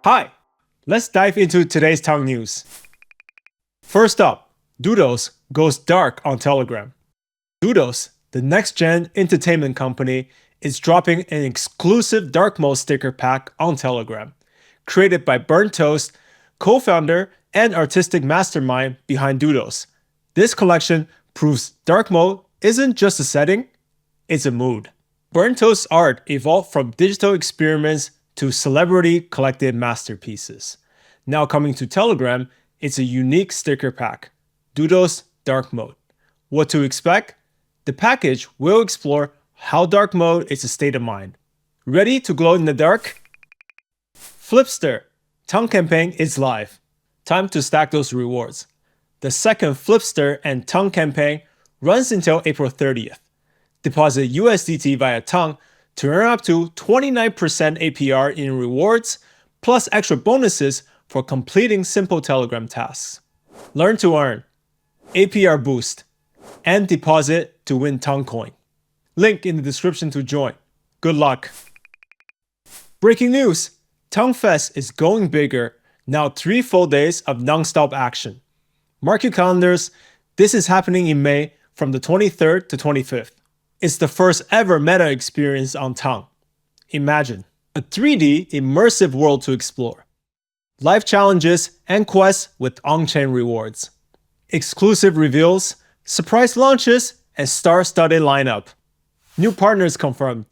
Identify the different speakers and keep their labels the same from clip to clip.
Speaker 1: Hi, let's dive into today's Tongue news. First up, Doodles goes dark on Telegram. Doodles, the next-gen entertainment company, is dropping an exclusive dark mode sticker pack on Telegram, created by Burnt Toast, co-founder and artistic mastermind behind Doodles. This collection proves dark mode isn't just a setting, it's a mood. Burnt Toast's art evolved from digital experiments to celebrity collected masterpieces. Now coming to Telegram, it's a unique sticker pack, Doodles Dark Mode. What to expect? The package will explore how dark mode is a state of mind. Ready to glow in the dark? Flipster Tongue campaign is live. Time to stack those rewards. The second Flipster and Tongue campaign runs until April 30th. Deposit USDT via Tongue to earn up to 29% APR in rewards, plus extra bonuses for completing simple Telegram tasks. Learn to earn, APR boost, and deposit to win Tongue coin. Link in the description to join. Good luck! Breaking news! Tongue Fest is going bigger, now 3 full days of non-stop action. Mark your calendars, this is happening in May from the 23rd to 25th. It's the first ever meta experience on Tongue. Imagine a 3D immersive world to explore. Live challenges and quests with on-chain rewards. Exclusive reveals, surprise launches, and star-studded lineup. New partners confirmed,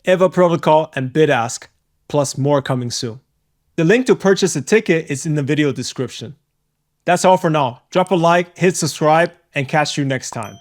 Speaker 1: Eva Protocol and BidAsk, plus more coming soon. The link to purchase a ticket is in the video description. That's all for now. Drop a like, hit subscribe, and catch you next time.